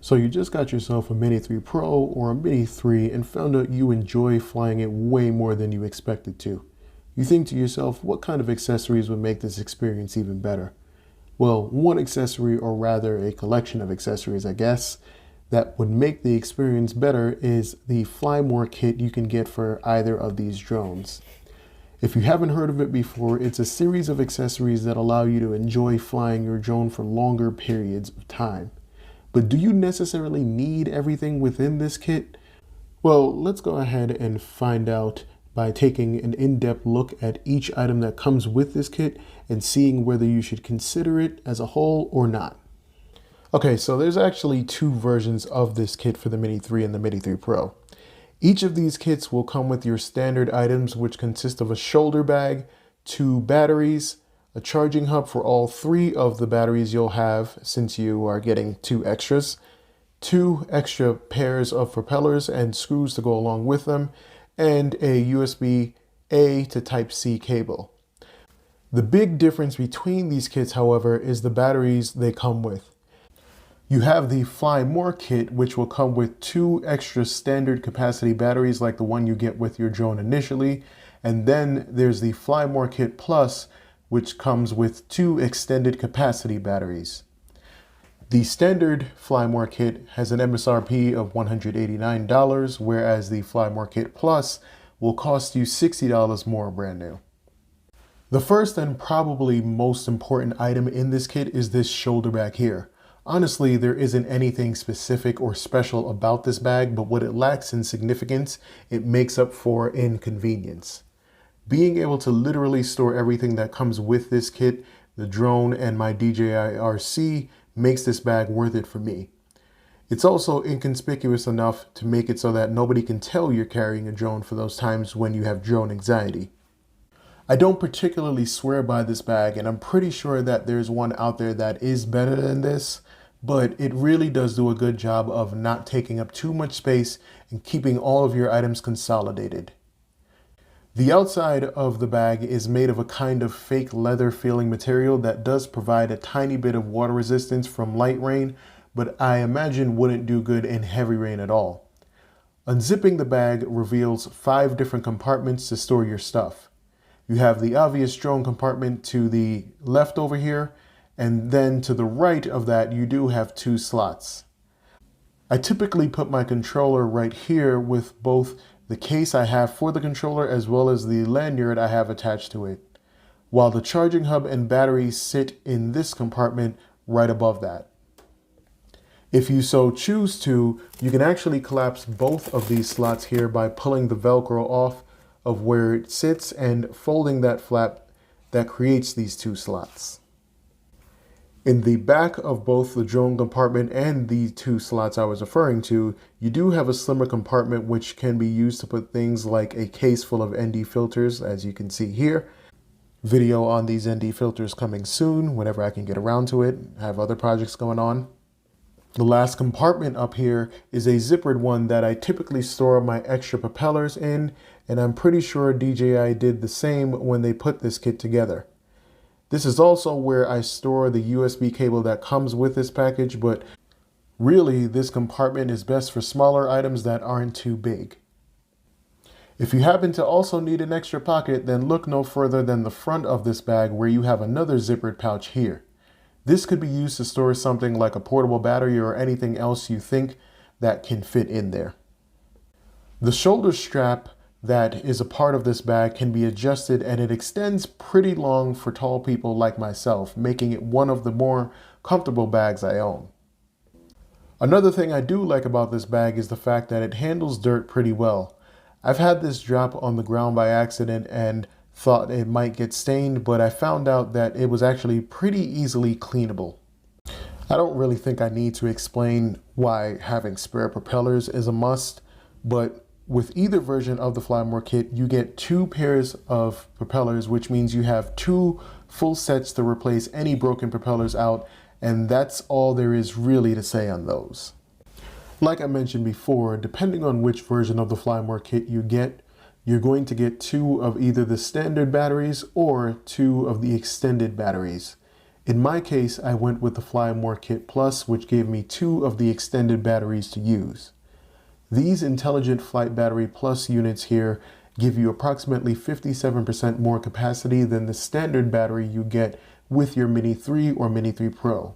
So you just got yourself a Mini 3 Pro or a Mini 3 and found out you enjoy flying it way more than you expected to. You think to yourself, what kind of accessories would make this experience even better? Well, one accessory, or rather a collection of accessories, I guess, that would make the experience better is the Fly More kit you can get for either of these drones. If you haven't heard of it before, it's a series of accessories that allow you to enjoy flying your drone for longer periods of time. But do you necessarily need everything within this kit? Well, let's go ahead and find out by taking an in-depth look at each item that comes with this kit and seeing whether you should consider it as a whole or not. Okay, so there's actually two versions of this kit for the Mini 3 and the Mini 3 Pro. Each of these kits will come with your standard items, which consist of a shoulder bag, 2 batteries, a charging hub for all 3 of the batteries you'll have since you are getting 2 extras, 2 extra pairs of propellers and screws to go along with them, and a USB-A to Type-C cable. The big difference between these kits, however, is the batteries they come with. You have the Fly More kit, which will come with 2 extra standard capacity batteries like the one you get with your drone initially, and then there's the Fly More kit Plus, which comes with 2 extended capacity batteries. The standard Fly More kit has an MSRP of $189, whereas the Fly More kit Plus will cost you $60 more brand new. The first and probably most important item in this kit is this shoulder bag here. Honestly, there isn't anything specific or special about this bag, but what it lacks in significance, it makes up for in convenience. Being able to literally store everything that comes with this kit, the drone and my DJI RC, makes this bag worth it for me. It's also inconspicuous enough to make it so that nobody can tell you're carrying a drone for those times when you have drone anxiety. I don't particularly swear by this bag, and I'm pretty sure that there's one out there that is better than this, but it really does do a good job of not taking up too much space and keeping all of your items consolidated. The outside of the bag is made of a kind of fake leather feeling material that does provide a tiny bit of water resistance from light rain, but I imagine wouldn't do good in heavy rain at all. Unzipping the bag reveals 5 different compartments to store your stuff. You have the obvious drone compartment to the left over here, and then to the right of that you do have 2 slots. I typically put my controller right here with both the case I have for the controller as well as the lanyard I have attached to it, while the charging hub and batteries sit in this compartment right above that. If you so choose to, you can actually collapse both of these slots here by pulling the Velcro off of where it sits and folding that flap that creates these 2 slots. In the back of both the drone compartment and the 2 slots I was referring to, you do have a slimmer compartment which can be used to put things like a case full of ND filters, as you can see here. Video on these ND filters coming soon, whenever I can get around to it. I have other projects going on. The last compartment up here is a zippered one that I typically store my extra propellers in, and I'm pretty sure DJI did the same when they put this kit together. This is also where I store the USB cable that comes with this package, but really this compartment is best for smaller items that aren't too big. If you happen to also need an extra pocket, then look no further than the front of this bag where you have another zippered pouch here. This could be used to store something like a portable battery or anything else you think that can fit in there. The shoulder strap that is a part of this bag can be adjusted, and it extends pretty long for tall people like myself, making it one of the more comfortable bags I own. Another thing I do like about this bag is the fact that it handles dirt pretty well. I've had this drop on the ground by accident and thought it might get stained, but I found out that it was actually pretty easily cleanable. I don't really think I need to explain why having spare propellers is a must, but with either version of the Fly More kit, you get 2 pairs of propellers, which means you have 2 full sets to replace any broken propellers out, and that's all there is really to say on those. Like I mentioned before, depending on which version of the Fly More kit you get, you're going to get 2 of either the standard batteries or 2 of the extended batteries. In my case, I went with the Fly More Kit Plus, which gave me 2 of the extended batteries to use. These Intelligent Flight Battery Plus units here give you approximately 57% more capacity than the standard battery you get with your Mini 3 or Mini 3 Pro.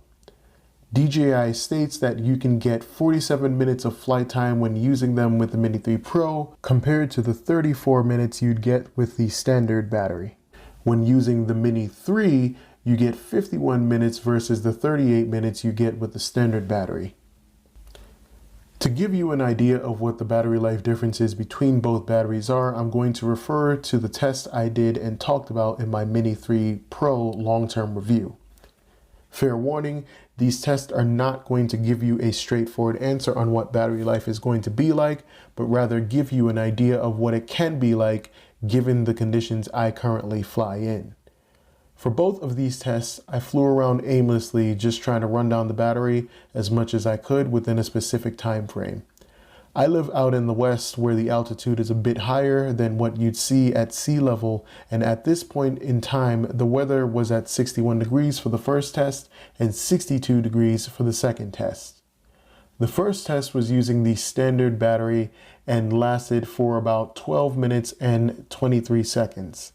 DJI states that you can get 47 minutes of flight time when using them with the Mini 3 Pro compared to the 34 minutes you'd get with the standard battery. When using the Mini 3, you get 51 minutes versus the 38 minutes you get with the standard battery. To give you an idea of what the battery life differences between both batteries are, I'm going to refer to the test I did and talked about in my Mini 3 Pro long-term review. Fair warning, these tests are not going to give you a straightforward answer on what battery life is going to be like, but rather give you an idea of what it can be like given the conditions I currently fly in. For both of these tests, I flew around aimlessly just trying to run down the battery as much as I could within a specific time frame. I live out in the west where the altitude is a bit higher than what you'd see at sea level, and at this point in time the weather was at 61 degrees for the first test and 62 degrees for the second test. The first test was using the standard battery and lasted for about 12 minutes and 23 seconds.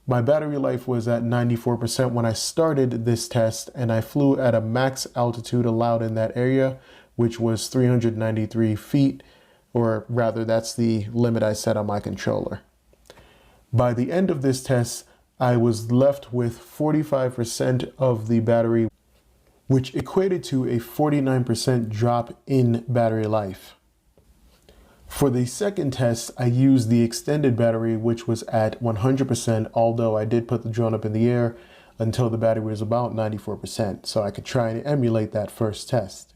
My battery life was at 94% when I started this test, and I flew at a max altitude allowed in that area, which was 393 feet, or rather that's the limit I set on my controller. By the end of this test, I was left with 45% of the battery, which equated to a 49% drop in battery life. For the second test, I used the extended battery, which was at 100%, although I did put the drone up in the air until the battery was about 94%, so I could try and emulate that first test.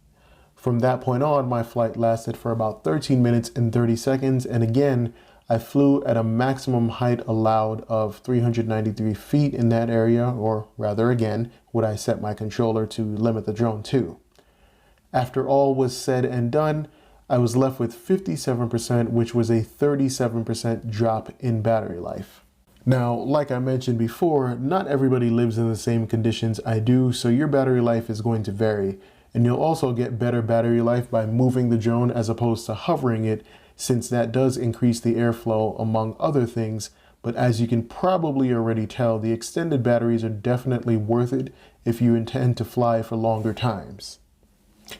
From that point on, my flight lasted for about 13 minutes and 30 seconds, and again, I flew at a maximum height allowed of 393 feet in that area, or rather again, what I set my controller to limit the drone to. After all was said and done, I was left with 57%, which was a 37% drop in battery life. Now, like I mentioned before, not everybody lives in the same conditions I do, so your battery life is going to vary. And you'll also get better battery life by moving the drone as opposed to hovering it, since that does increase the airflow among other things. But as you can probably already tell, the extended batteries are definitely worth it if you intend to fly for longer times.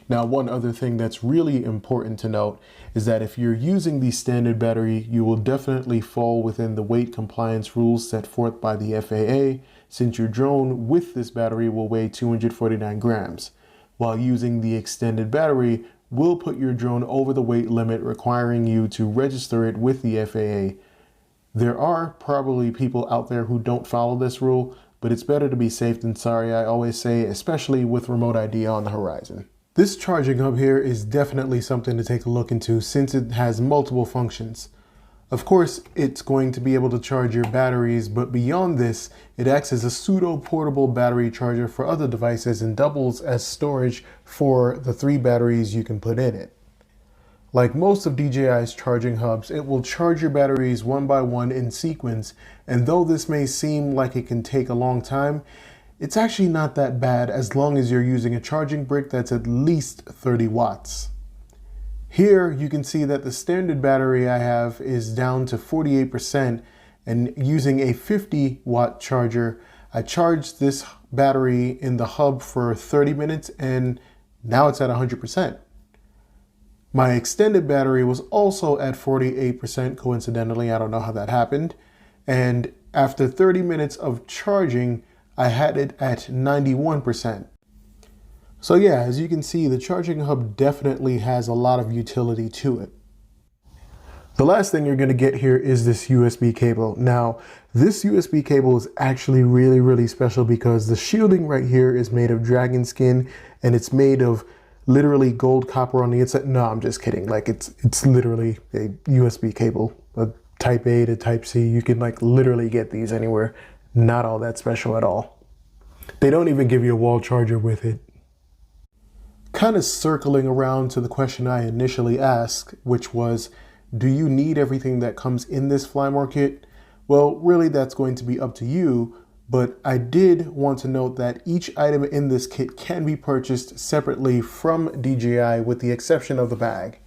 Now, one other thing that's really important to note is that if you're using the standard battery, you will definitely fall within the weight compliance rules set forth by the FAA, since your drone with this battery will weigh 249 grams. While using the extended battery will put your drone over the weight limit, requiring you to register it with the FAA. There are probably people out there who don't follow this rule, but it's better to be safe than sorry, I always say, especially with remote ID on the horizon. This charging hub here is definitely something to take a look into since it has multiple functions. Of course, it's going to be able to charge your batteries, but beyond this, it acts as a pseudo-portable battery charger for other devices and doubles as storage for the 3 batteries you can put in it. Like most of DJI's charging hubs, it will charge your batteries one by one in sequence, and though this may seem like it can take a long time, it's actually not that bad as long as you're using a charging brick that's at least 30 watts. Here you can see that the standard battery I have is down to 48%, and using a 50 watt charger, I charged this battery in the hub for 30 minutes and now it's at 100%. My extended battery was also at 48%, coincidentally, I don't know how that happened, and after 30 minutes of charging, I had it at 91%. So yeah, as you can see, the charging hub definitely has a lot of utility to it. The last thing you're going to get here is this USB cable. Now, this USB cable is actually really special because the shielding right here is made of dragon skin, and it's made of literally gold copper on the inside. No, I'm just kidding. Like it's literally a USB cable, a type A to type C. You can like literally get these anywhere. Not all that special at all. They don't even give you a wall charger with it. Kind of circling around to the question I initially asked, which was, do you need everything that comes in this Flymore kit? Well, really that's going to be up to you, But I did want to note that each item in this kit can be purchased separately from DJI with the exception of the bag.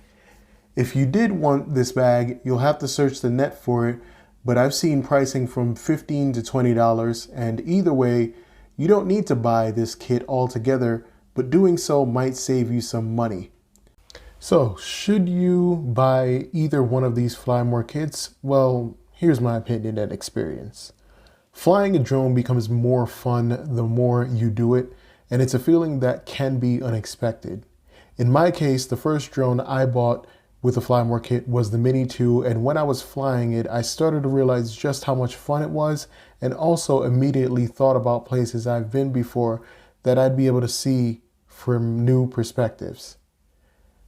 If you did want this bag, you'll have to search the net for it, but I've seen pricing from $15 to $20, and either way, you don't need to buy this kit altogether, but doing so might save you some money. So, should you buy either one of these Flymore kits? Well, here's my opinion and experience. Flying a drone becomes more fun the more you do it, and it's a feeling that can be unexpected. In my case, the first drone I bought with the Flymore kit was the Mini 2, and when I was flying it, I started to realize just how much fun it was, and also immediately thought about places I've been before that I'd be able to see from new perspectives.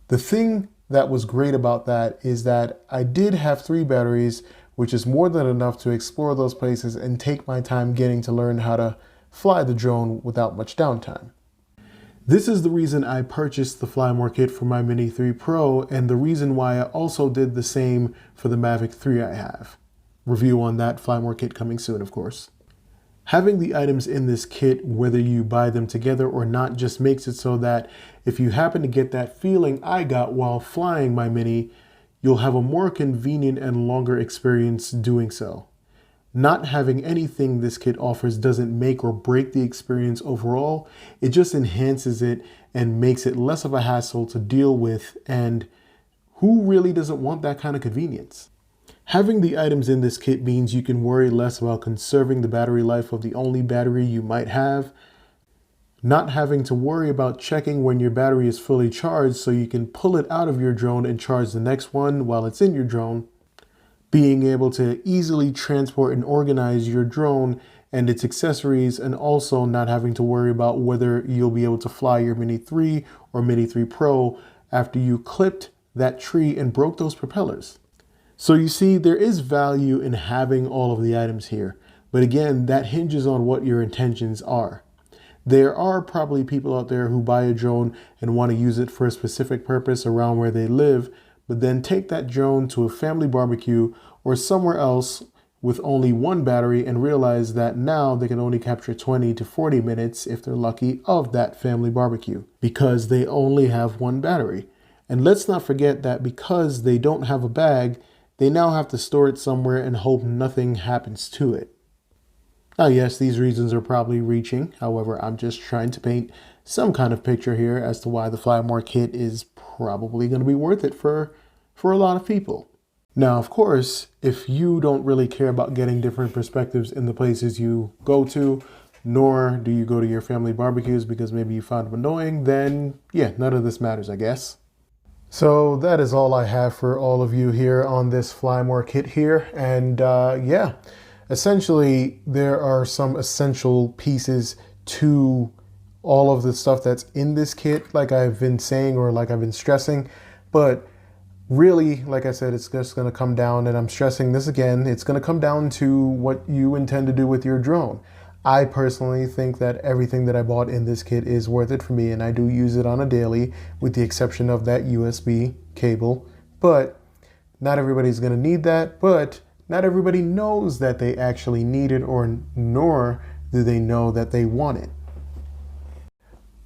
The thing that was great about that is that I did have 3 batteries, which is more than enough to explore those places and take my time getting to learn how to fly the drone without much downtime. This is the reason I purchased the Flymore kit for my Mini 3 Pro, and the reason why I also did the same for the Mavic 3 I have. Review on that Flymore kit coming soon, of course. Having the items in this kit, whether you buy them together or not, just makes it so that if you happen to get that feeling I got while flying my Mini, you'll have a more convenient and longer experience doing so. Not having anything this kit offers doesn't make or break the experience overall. It just enhances it and makes it less of a hassle to deal with, and who really doesn't want that kind of convenience? Having the items in this kit means you can worry less about conserving the battery life of the only battery you might have, not having to worry about checking when your battery is fully charged so you can pull it out of your drone and charge the next one while it's in your drone, being able to easily transport and organize your drone and its accessories, and also not having to worry about whether you'll be able to fly your Mini 3 or Mini 3 Pro after you clipped that tree and broke those propellers. So you see, there is value in having all of the items here, but again, that hinges on what your intentions are. There are probably people out there who buy a drone and want to use it for a specific purpose around where they live, but then take that drone to a family barbecue or somewhere else with only one battery and realize that now they can only capture 20 to 40 minutes, if they're lucky, of that family barbecue because they only have one battery. And let's not forget that because they don't have a bag, they now have to store it somewhere and hope nothing happens to it. Now, yes, these reasons are probably reaching. However, I'm just trying to paint some kind of picture here as to why the Flymore kit is probably going to be worth it for a lot of people. Now, of course, if you don't really care about getting different perspectives in the places you go to, nor do you go to your family barbecues because maybe you found them annoying, then yeah, none of this matters, I guess. So that is all I have for all of you here on this Flymore kit here. And yeah, essentially there are some essential pieces to all of the stuff that's in this kit, like I've been saying, or like I've been stressing, but really, like I said, it's just going to come down, and I'm stressing this again, it's going to come down to what you intend to do with your drone. I personally think that everything that I bought in this kit is worth it for me, and I do use it on a daily, with the exception of that USB cable. But not everybody's going to need that, but not everybody knows that they actually need it, or nor do they know that they want it.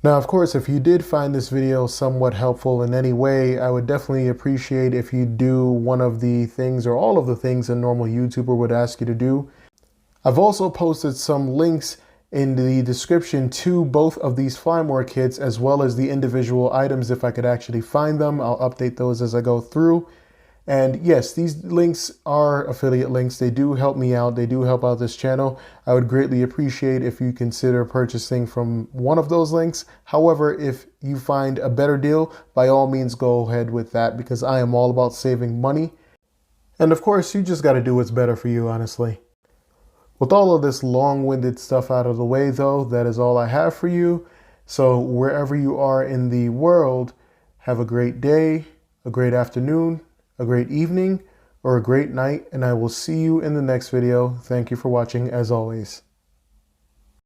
Now, of course, if you did find this video somewhat helpful in any way, I would definitely appreciate if you do one of the things or all of the things a normal YouTuber would ask you to do. I've also posted some links in the description to both of these Flymore kits, as well as the individual items if I could actually find them. I'll update those as I go through. And yes, these links are affiliate links. They do help me out. They do help out this channel. I would greatly appreciate if you consider purchasing from one of those links. However, if you find a better deal, by all means go ahead with that, because I am all about saving money. And of course, you just got to do what's better for you, honestly. With all of this long-winded stuff out of the way, though, that is all I have for you. So wherever you are in the world, have a great day, a great afternoon, a great evening, or a great night, and I will see you in the next video. Thank you for watching, as always.